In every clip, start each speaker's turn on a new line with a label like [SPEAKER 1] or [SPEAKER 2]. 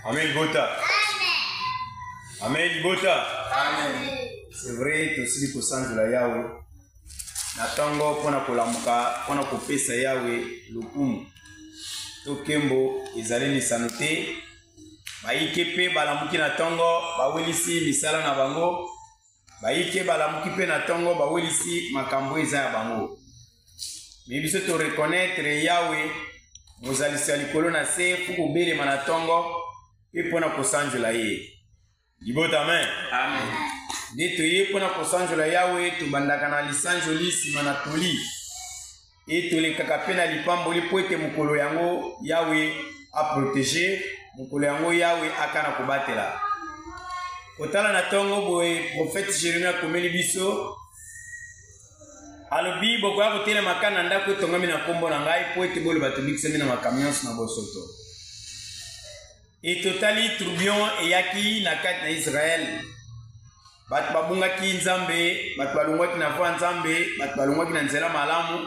[SPEAKER 1] Amen Bota. Amen Bota. C'est vrai, tu aussi pour ça la Yahweh. Natango pona kolamuka, pona kopesa Yahweh lokumu. Tokembo ezali ni sanote. Baike pe balamuki na tongo, bawelisi misala na bango. Baike balamuki pe na tongo, bawelisi makambo eza ya bango. Mais biso to reconnaître Yahweh, mozalisi likolo na se fuko bele manatongo pe pona kosanjola ye. Libota amen. Amen. Neto ye pona kosanjola Yahweh to bandaka na lisanjoli sima na toli. Et to le kaka na lipamboli po ete mukolo yango Yahweh a protéger, mukolo yango Yahweh akana kobatela. Kotala na tongo boye prophète Jérémie akomeli biso. Alobi boko ya kotele makana ndako etongami na kombo na ngai po ete bolo bato bikisami na makamionso na bosoto. Etotali tourbillon eyaki na kati na Israël. Bato babungaki Nzambe, bato balongwaki na voie Nzambe, bato balongwaki na nzela malamu,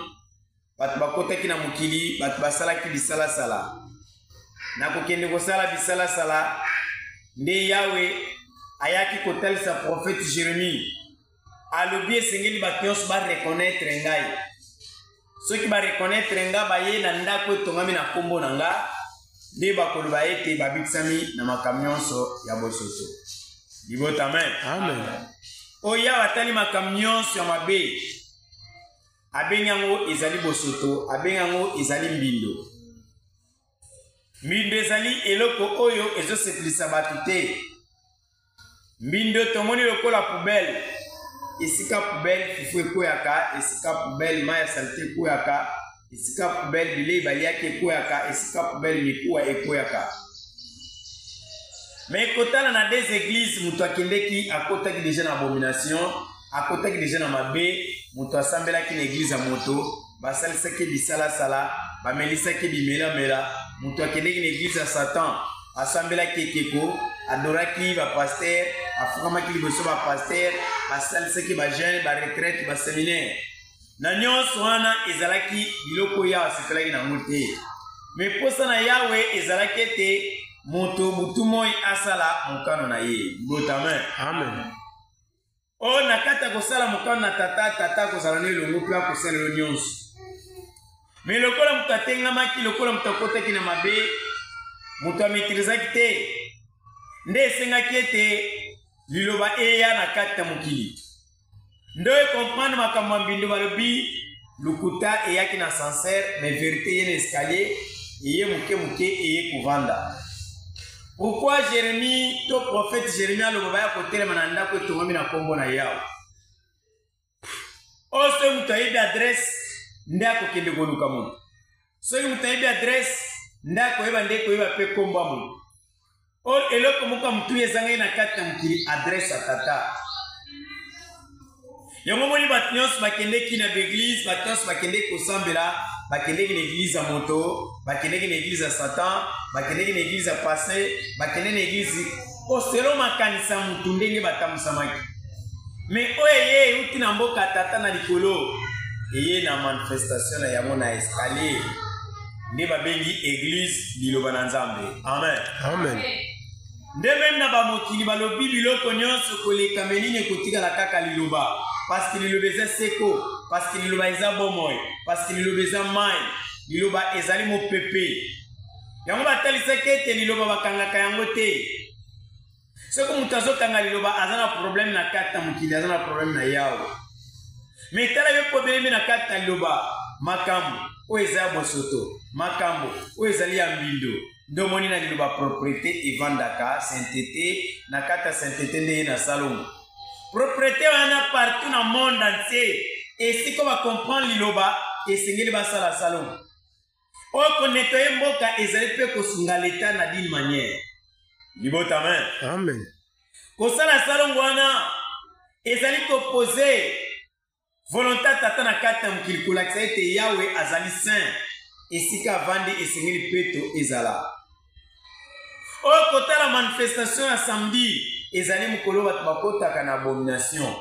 [SPEAKER 1] bato bakotaki na mokili, bato basalaki bisala-sala. Na kokende kosala bisala-sala, nde Yahweh ayaki kotalisa prophète Jérémie. Alobi esengeli bato nyonso ba reconnaître ngai. Soki ba reconnaître nga baye na ndako etongami na kombo na nga, nde bakoloba ete babikisami na makambo nyonso ya bosoto. Libota amen. Amen. Oya watali makambo nyonso ya mabe. Abengi yango ezali bosoto, abengi yango ezali mbindo. Mbindo ezali eloko oyo ezosepelisa bato te. Mbindo tomoni lokola poubelle. Esika poubelle fufu ekoyaka, esika poubelle maya salite ekoyaka, esika poubelle bilei baliaki ekoyaka, esika poubelle mikuwa ekoyaka. Mais kotala na des églises mutu akendeki akotaki déjà na abomination, akotaki déjà na mabe, mutu asambelaki na église ya moto, basalisaki bisala-sala, bamelisaki bimela-mela, mutu akendeki na église ya Satan, asambelaki ekeko, adoraki bapaster, afukamaki liboso bapaster, basalisaki bajeune, baretraite, baséminaire. Na nyonso wana ezalaki biloko ya asepelaki na mote. Mais posa na Yahweh ezalaki ete moto butu moi asala mokano na ye. Libota amen. Amen. O nakata kosala mokano na tata kozala ne longo pe akosala lo nyonso. Mais lokola mutu atengamaki, lokola mutu akotaki na mabe, mutu ametrizaki te. Nde esengaki ete liloba eya na kati ya mokili. Ndo comprendre makambo mbindo balobi lukuta eyaki na sincère, mais vérité ye na escalier, eye muke eye kovanda. Pourquoi Jérémie, to prophète Jérémie aloba ya kotelema na ndako etongami na kombo na Yahweh? Ose mutu ayebi adresse nde akokende koluka mutu. Soki mutu ayebi adresse nde akoyeba nde koyeba pe kombo ya mutu. Or eloko moko mutu ezangai na kati ya mokili adresse ya tata. Yango moni bato nyonso bakendeki na l'église, bato nyonso bakendeki kosambela, bakendeki na église ya moto, bakendeki na église ya Satan, bakendeki na église ya passé, bakendeki na église oselo makanisa mutu ndenge batambusamaki. Mais oyo eye euti na mboka tata na likolo, eye na manifestation na yango na escalier. Nde babengi église liloba na Nzambe. Amen. Amen. Nde même na bamokili balobi biloko nyonso koleka menine kotikala kaka liloba. Parce que liloba eza seko, parce que liloba eza bomoi, parce que liloba eza mai, liloba ezali mopepe. Yango batalisaki ete liloba bakangaka yango te. Soki mutu azokanga liloba aza na problème na kati ya mokili, aza na problème na Yahweh. Mais tala yo problème na kati ya liloba makambo oyo eza ya bosoto, makambo oyo ezali ya mbindo. Ndo moni na liloba propriété evandaka sainteté na kati ya sainteté nde ye na Salomo. Propriété wana partout na monde entier. Et si on va comprendre liloba, et sengeli basala Salomo. Oyo konetoye mboka ezali pe kosunga l'état na d'une manière. Libota amen. Amen. Kosala Salomo wana ezali koposer volonté tata na kati ya mokili kolakisa ete Yahweh azali saint. Esika avandi esengeli peto ezala. Oyo kotala manifestation ya samedi ezali mokolo bato bakotaka na abomination.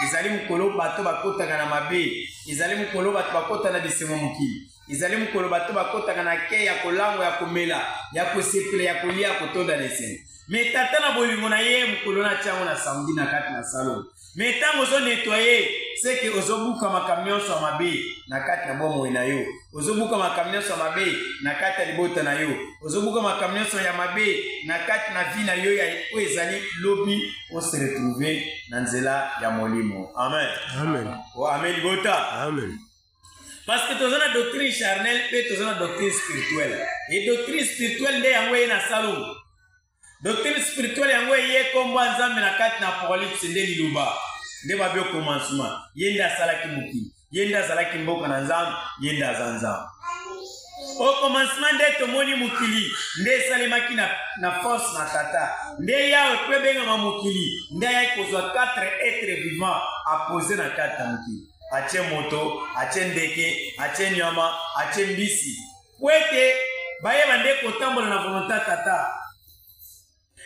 [SPEAKER 1] ezali mukolo bato bakotaka na mabe, ezali mukolo bato bakota na bisengo mokili, ezali mukolo bato bakotaka na ke ya kolango ya komela, ya kosepela, ya kolia, ya kotonda na esengo. Me tata na bolingo na ye mukolo na tiango na samedi na kati na salon. Me tango ozo nettoyer, c'est que ozobuka makambo nyonso ya mabe na kati na bomoi na yo. Ozobuka makambo nyonso ya mabe na kati ya libota na yo. Ozobuka makambo nyonso ya mabe na kati na vie na yo ya oyo ezali lobi on se retrouver na nzela ya molimo. Amen.
[SPEAKER 2] Amen.
[SPEAKER 1] Oh, amen libota.
[SPEAKER 2] Amen.
[SPEAKER 1] Parce que tozana doctrine charnelle pe tozana doctrine spirituelle. Et doctrine spirituelle nde yango ye na salon. Doctrine spirituelle yango ye kombo nzambe na kati na apocalypse nde liluba. Nde babi au commencement. Ye nde asalaki mokili. Ye nde azalaki mboka na nzambe. Ye nde aza nzambe. Au commencement nde tomoni mokili. Nde esalemaki na force na tata. Nde yawe pe bengama mokili. Nde ayaki kozwa 4 êtres vivants apose na kati na mokili. Ache moto, ache ndeke, ache nyama, ache mbisi. Kwete bayeba nde kotambola na volonté tata.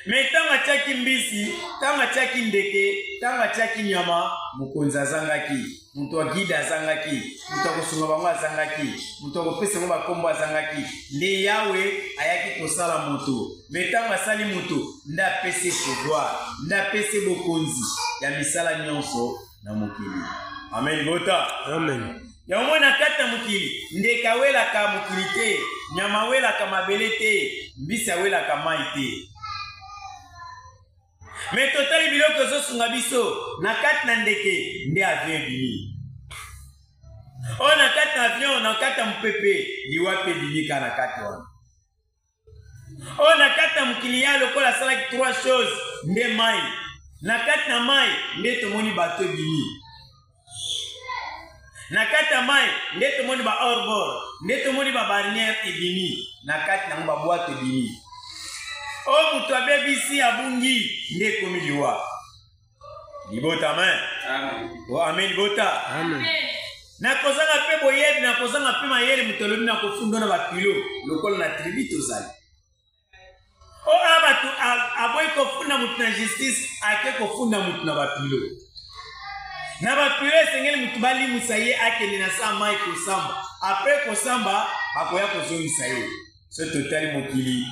[SPEAKER 1] Mais tant achaki mbisi, tant achaki ndeke, tant achaki nyama, mukonzi azangaki, mutu agida azangaki, mutu akosunga bango azangaki, mutu akopesa bango bakombo azangaki. Nde yawe ayaki kosala mutu. Mais tant asali mutu, nde apesi pouvoir, nde apesi bokonzi ya misala nyonso na mokili. Amen bota.
[SPEAKER 2] Amen.
[SPEAKER 1] Ya mwana kata mokili, ndeka welaka mokili te, nyama welaka mabele te, mbisi welaka mai te. Mais totali biloko zosunga biso na kati na ndeke nde avion bini. O na kati na avion na kati mpepe liwape bini ka na kati wana. O na kati mokili ya lokola salaki 3 choses nde mai. Na kati na mai nde tomoni bato bini. Na kati ya mai nde tomoni ba hors-bord, nde tomoni ba barrière ebini, na kati na ba boîte ebini. O mutu abebisi abungi nde komi liwa. Libota amen.
[SPEAKER 2] Amen.
[SPEAKER 1] O amen libota.
[SPEAKER 2] Amen.
[SPEAKER 1] Na kozanga pe boyebi na kozanga pe mayele mutolobi na kofundo na bapilo lokola na tribu tozali. O abatu aboyi kofunda mutu na justice ake kofunda mutu na bapilo. Na bapilo esengeli mutu balimusa ye akende na sa mai kosamba. Apres kosamba bakoya kozongisa ye. So totali mokili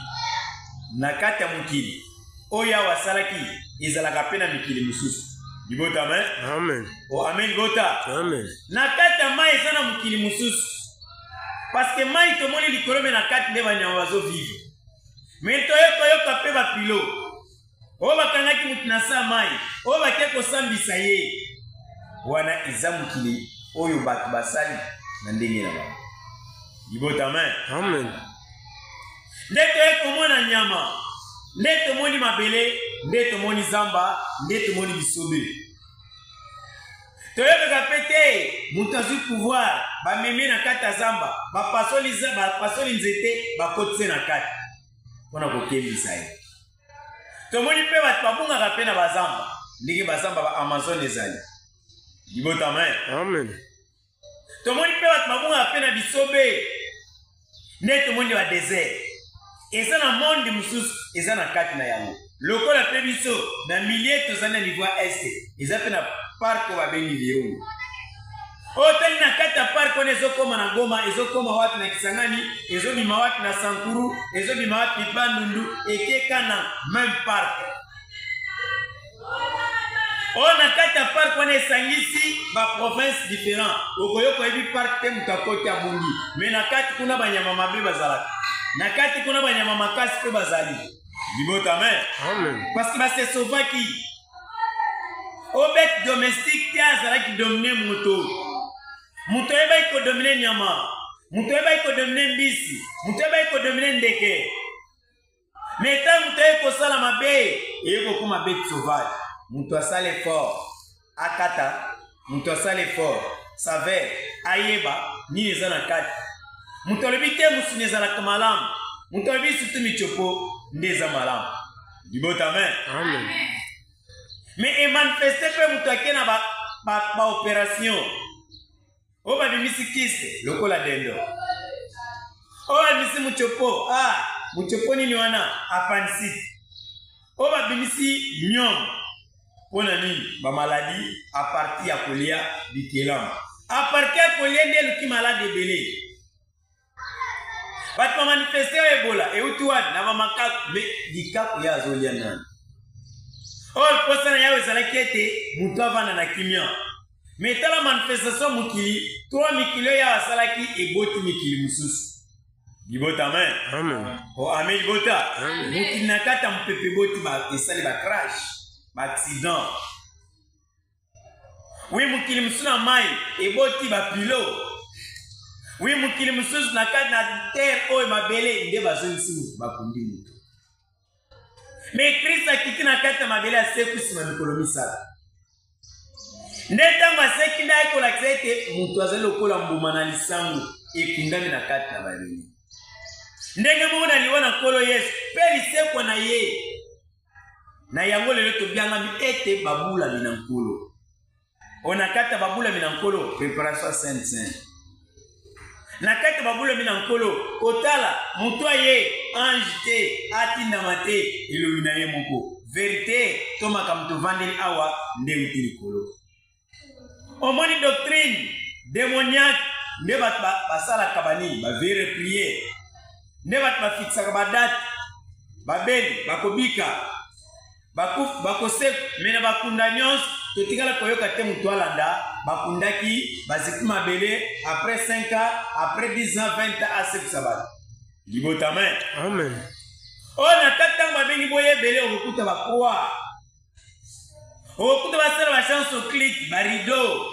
[SPEAKER 1] na kati ya mokili oyo wasalaki ezalaka pe na mikili mosusu. Libota amen.
[SPEAKER 2] Amen.
[SPEAKER 1] O amen libota.
[SPEAKER 2] Amen.
[SPEAKER 1] Na kati ya mai eza na mokili mosusu. Parce que mai tomoni likolo me na kati nde banyama bazovivre. Mais toyoka pe bapilo oyo bakangaki mutu na sa mai oyo bakie kosambisa ye wana eza mokili oyo bato basali na ndenge na bango. Libota amen.
[SPEAKER 2] Amen.
[SPEAKER 1] Nde toye komona nyama, nde tomoni mabele, nde tomoni zamba, nde tomoni bisobe. Toye kaka pete, mutu azwi pouvoir, bamemi na kati ya zamba, bapasoli nzete, bakotise na kati. Pona kokembisa ye. Tomoni pe bato babungaka pe na bazamba, ndenge bazamba ba Amazon ezali. Libota amen.
[SPEAKER 2] Amen.
[SPEAKER 1] Tomoni pe bato babungaka pe na bisobe, nde tomoni ba désert. Eza na monde mususu eza na kati na yango. Lokola pe biso na milieu tozali na niveau est. Eza pe na parc oyo babengi Virunga. Otali na kati ya parc wana ezokoma na Goma, ezokoma wapi na Kisangani, ezobima wapi na Sankuru, ezobima wapi Bandundu, ekeka na même parc. O na kati ya parc wana esangisi ba province différent. Okoyoko ebi parc te mutu akoti abungi. Mais na kati kuna banyama mabe bazalaka. Na kati kuna banyama makasi pe bazali. Libota amen.
[SPEAKER 2] Amen.
[SPEAKER 1] Parce que base sauvaki. O bête domestique te azalaki dominer moto. Moto eba iko dominer nyama. Moto eba iko dominer mbisi. Moto eba iko dominer ndeke. Mais tant moto eko sala mabe, eko kuma bête sauvage. Moto asale fort. Akata, moto asale fort. Savait ayeba ni ezana kati. Mutu alobi te musu ezalaka malamu. Mutu alobi sutu michopo nde eza malamu. Libota amen.
[SPEAKER 2] Amen.
[SPEAKER 1] Mais emanifeste pe mutu ake na ba opération. O babimisi kiste lokola dendo. O babimisi muchopo. Muchopo nini wana? Appendicite. O babimisi myom. pona nini ba maladie à partir ya kolia bikelamu à partir ya kolia ndelo ki malade belé bat manifester Ebola e utuwa na mamaka me dikapo ya zolia nani or posana yawe zalaki ete mutu avana na kimia mais tala manifestation mukili 3 mikilo ya wasalaki eboti mikili mususu Libota men.
[SPEAKER 2] Amen.
[SPEAKER 1] Oh amen libota. Mukili nakata mpepe boti ba esali ba crash, ba accident. Oui mukili musuna mai eboti ba pilo. Oui mukili mususu nakata na terre oyo mabele nde bazonisi mutu bakundi mutu. Mais Christ akiti nakata mabele aseku sima mikolo misala. Ndetango aseki nda ekolakisa ete mutu azali lokola mbuma na lisango ekundami na kati na babeli. Ndenge moko naliona nkolo Yesu pe lisekwa na ye na yango lelo tobiangami ete babula mina nkolo onakata babula mina nkolo préparation sainte nakata babula mina nkolo kotala mutu ye ange te atindama te elobi na ye moko vérité tomaka mutu vandeli awa nde uti likolo omoni doctrine démoniaque nde bato basalaka banini bavere priere nde bato bafixaka badate babeli bakobika bakoseku mena bakunda nyonso totikala koyoka te mutu alanda bakundaki bazipi mabele après 5 ans après 10 ans 20 ans asekisa bato libota men
[SPEAKER 2] Amen.
[SPEAKER 1] oyo na kati ntango babengi boye ebele okokuta bakroa okokuta basala bachanse oclique barideau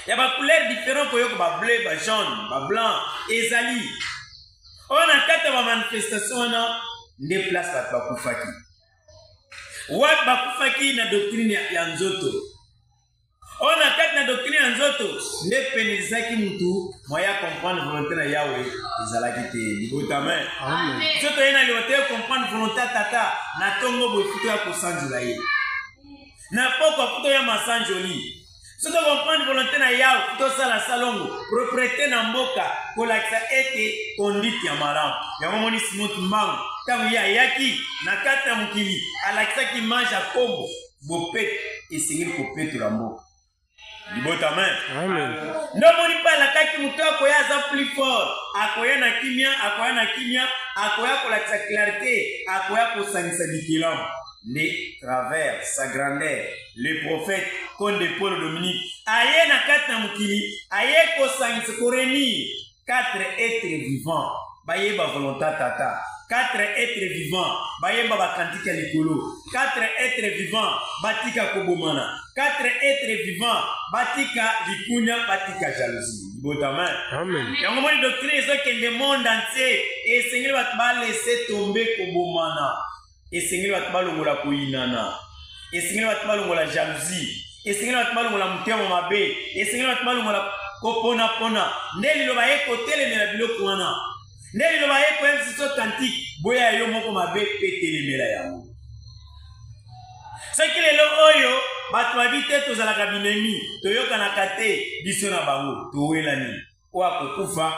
[SPEAKER 1] ya bacouleur différent koyoka bableu bajaune bablanc ezali oyo na kati ya bamanifestation wana nde place bato bakufaki wapi bakufaki na doctrine ya nzoto oyo na kati na doctrine ya nzoto nde penelizaki mutu moya comprendre volonté na yawe ezalaki te libota men nzoto ye na liwa te comprendre volonté tata na tongo bofuto ya kosanjola ye na poko afuto ya masanjoli soki comprendre volonté na yawe tosala salongo propriété na mboka kolakisa ete conduite ya malamu yango moni simoti mbango ntango ye ayaki na kati ya mokili alakisaki mange ya kombo bopete esengeli kopetola mboka libota men ndomoni mpe alakaki moto akoya aza plus fort akoya na kimia akoya kolakisa clarté akoya kosangisa bikelamu ne travers sa grandeur le prophète Conde Paul Dominique aye na kati na mokili aye kosangisa korenir 4 êtres vivants bayeba volonté tata 4 êtres vivants bayeba bakantiki ya likolo 4 êtres vivants batika kobomana 4 êtres vivants batika likunya batika jalousie libotama
[SPEAKER 2] Amen.
[SPEAKER 1] yango moni doctrine ezokende monde entier esengeli bato balese tombe kobomana esengeli bato balongola koyinana esengeli bato balongola jalousie esengeli bato balongola motema mabe esengeli bato balongola koponapona nde liloba ye kotelemela biloko wana nde liloba ye koyebisa authentique boya yo moko mabe mpe telemela yango soki lelo oyo bato babi te tozalaka binemi toyokanaka te biso na bango towela nini oyo akokufa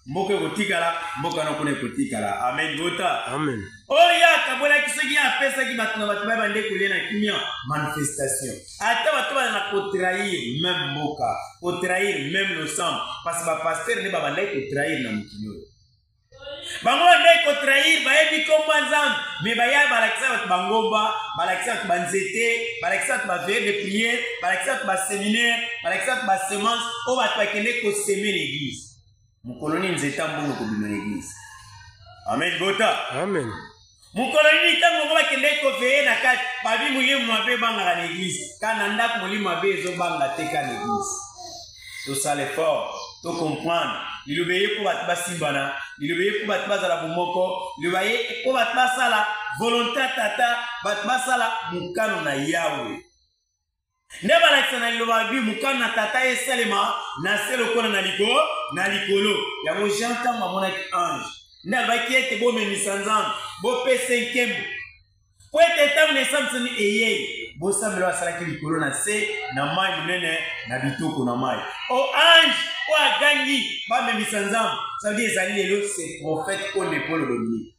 [SPEAKER 1] mboka ekotikala mboka nokuna ekotikala amen bota
[SPEAKER 2] Amen.
[SPEAKER 1] oyo akabolaki soki apesaki bato na bato baye bande kolia na kimia manifestation ata bato bana na kotrahir même mboka kotrahir même le sang parce que bapaster nde babandaki kotrahir na mokili oyo bango bandeki kotrahir bayebi kombo ya nzambe me baya balakisa bato bangomba balakisa bato banzete balakisa bato baveye de priere balakisa bato baséminaire balakisa bato basemence oyo bato bakende koseme l'église mokolo nini nzete ambongo kobima l'église amen bota
[SPEAKER 2] Amen.
[SPEAKER 1] mokolo nini ntango ngo bakendeki koveye na kati babi molimo mabe ebangaka na église kana ndako molimo mabe ezobanga te ka na église tosala effort tocomprendre liloba ye mpo bato basimbana liloba ye mpo bato bazala bomoko liloba ye mpo bato basala volonté tata bato basala mokano na yawe nde balakisa na liloba bi mokano na tata esalema na se lokola na likolo yango jean ntango amonaki ange nde alobaki ete bomemisa nzambe bopesa nkembo po ete ntango na esambisani eyei bosambela basalaki likolo na se na mai monene na bitoko na mai o ange oyo agangi bamemisa nzambe sabidi ezali lelo se prophète Conde Paul Dominique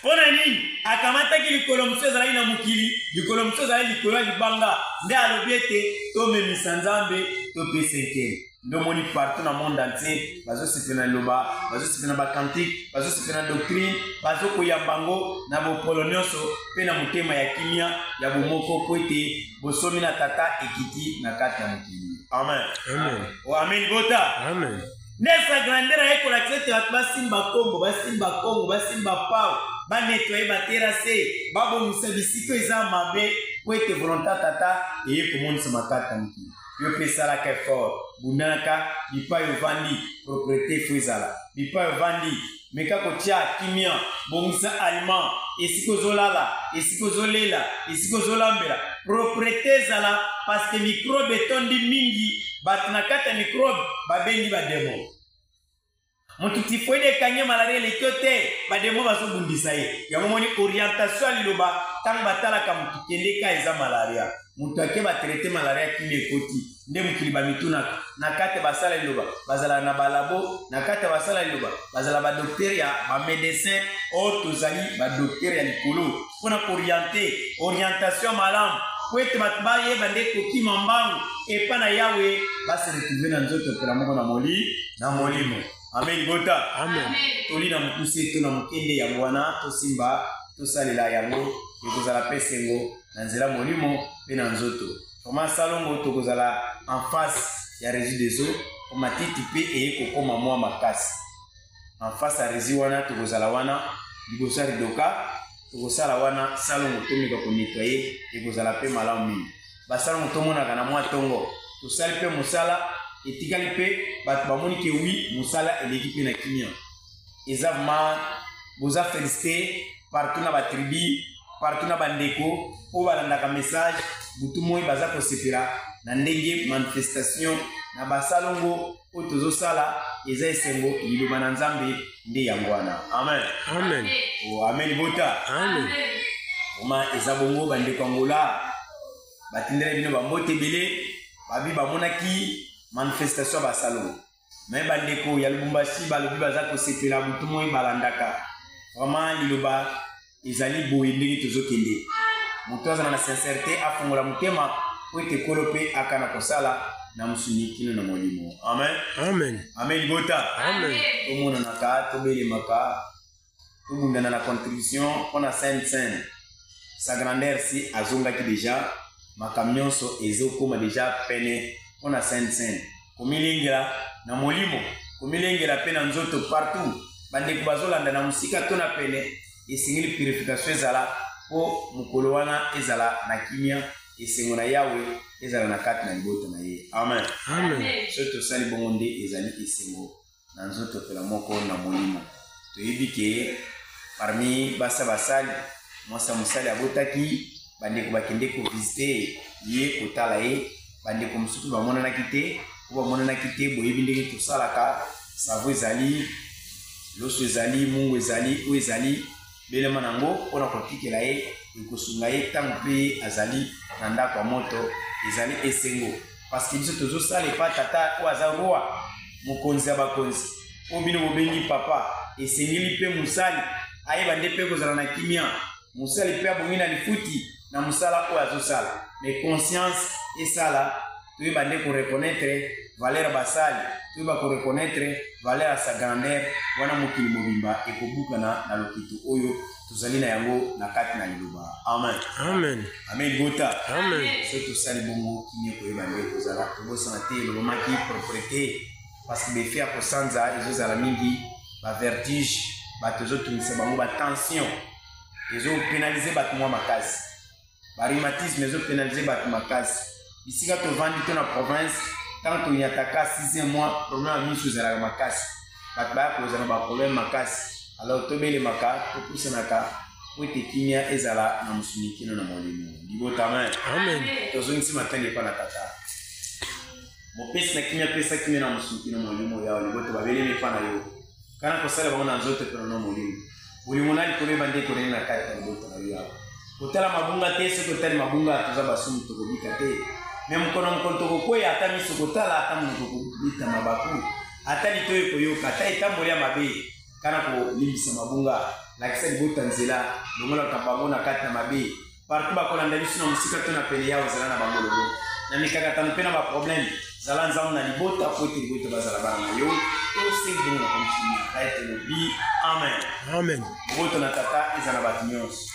[SPEAKER 1] Pona nini akamata ki likolo muso ezala na mukili likolo muso ezala likolo libanga nde alobiete to memisa Nzambe to pe 5e ndo moni partout na monde entier bazo sipena loba bazo sipena ba cantique bazo sipena doctrine bazo koyambango na bo polonioso pe na mutema ya kimia ya bomoko kote bosomi na tata ekiti na kati ya mukili. Amen.
[SPEAKER 2] Amen.
[SPEAKER 1] O amen bota.
[SPEAKER 2] Amen.
[SPEAKER 1] Nessa grandeur eko la tete basimba Kongo basimba pao ba nettoyer ba terrasser ba bomisa bisiko eza mabe kwete volonté tata eye komonisa makata mukili yo pesa la ke fort bunaka bipa yo vandi propriété fuizala bipa yo vandi meka kotia kimia bomisa aliment esiko zolala esiko zolela esiko zolambela propriété zala parce que microbe tondi mingi batunakata microbe babengi ba démon. Mututi foide kanye malaria lekyote ba démon baso bundisa ye ya momoni orientation liloba tang batala ka mutukende ka eza malaria mutu ake ba traiter malaria kimi ekoti nde mukili ba mituna na kate basala liloba bazala na balabo na kate basala liloba bazala ba docteur ya ba médecin o tozali ba docteur ya likolo pona orientation malam kwete batbaye bande koki mambangu epa na yawe basi retrouver na nzoto pela moko na molimo. Amen bota.
[SPEAKER 2] Amen.
[SPEAKER 1] Toli na mukuse to na mukende ya mwana to simba to salela yango ekozala pesengo na nzela molimo pe na nzoto. Koma salongo to kozala en face ya régie des eaux o matiti pe e kokoma mwa makasi. En face ya régie wana to kozala wana libosa ridoka to kozala wana salongo to mika ko nettoyer ekozala pe malamu mingi. Ba salongo to mona kana mwa tongo to sali pe musala etikali pe bat bamoni ke oui musala eleki pe na kimia ezavma boza félicité partout na ba tribu partout na bandeko o balandaka message butu moi baza kosepela na ndenge manifestation na basalongo o tozosala eza esengo liloba na Nzambe nde yango wana. Amen.
[SPEAKER 2] Amen.
[SPEAKER 1] O amen bota.
[SPEAKER 2] Amen.
[SPEAKER 1] Oma eza bongo bandeko ngola batindele bino bambote bele babi bamonaki manifestation basalongo mais bandeko ya Lubumbashi balobi baza kosepela butu moi balandaka vraiment liloba ezali boye ndenge tozokende moto azana na sincérité afungola mutema po ete kolo pe akana kosala na musunikino na molimo. Amen.
[SPEAKER 2] Amen.
[SPEAKER 1] Amen bota.
[SPEAKER 2] Amen.
[SPEAKER 1] Tomona naka tobelemaka tobundana na contribution on a Sainte sa grandeur si azongaki déjà makamionso ezokoma déjà pene on a Sainte komilingela na molimo komilingela pe na nzoto partout bandeko bazolanda na musika to na pene esingili purification ezala po mukolo wana ezala na kimia esengo na yawe ezala na kati na liboto na ye. Amen.
[SPEAKER 2] Amen.
[SPEAKER 1] Soto sali bongo nde ezali esengo na nzoto pela moko na molimo toyebi ke parmi basa basali mwasa musali abotaki bandeko bakende ko visiter ye kotala ye bandeko mususu bamonanaki te ko bamonanaki te boyebi ndenge tosalaka savo ezali loso ezali mungu ezali o ezali belema nango mpona kotikela ye ekosunga ye ntango mpe azali na ndako ya moto ezali esengo parce que biso tozosala epa tata oyo aza roi mokonzi ya bakonzi oyo bino bobengi papa esengeli mpe mosali ayeba nde mpe kozala na kimia mosali mpe abongi na lifuti na mosala oyo azosala mais conscience esala toyeba nde koreconnaître valeur basali toyeba koreconnaître valeur ya sa grandeur wana mokili mobimba ekobukana na lokito oyo tozali na yango na kati na liloba. Amen.
[SPEAKER 2] Amen.
[SPEAKER 1] Amen bota.
[SPEAKER 2] Amen.
[SPEAKER 1] So tosali bongo kimia koyeba nde kozala tobosana te elobamaki propriété parce que befe ya kosanza ezozala mingi bavertige bato ezotungisa bango batension ezopénalize bato mwa makasi barhumatisme ezopénalize bato makasi bisika tovandi to na province tant tonyataka 6e mois problème ya miso ezalaka makasi bato baya kozala baproblème makasi alors tobelemaka topusanaka po ete kimia ezala na mosunikino na molimo libota. Amen.
[SPEAKER 2] Amen.
[SPEAKER 1] tozongisi matanga epa na tata mopesi na kimia pesa kimia na mosunikino na molimo yawo libota babelemi epa na yo kana kosala bango na nzoto pena na molimo molimo na likolo ebande ekoleli na kati ya libota na yo yawo kotala mabunga te soki otali mabunga toza basumu tokobika te me mokono tokokwea ata miso kotala ata mono tokobita mabaku ata litoyo koyoka ata etamboli ya mabe kana kolimbisa mabunga lakisa libota nzela longola kabango na kati na mabe partout bakolanda biso na mosika to na pele yao zala na bango logo na mikakatano mpe na baproblème zala nzambo na libota po ete libota bazala bana na yo tosengi bongo na komishini ya kaete lobi amen
[SPEAKER 2] Amen.
[SPEAKER 1] boboto na tata ezala bato nyonso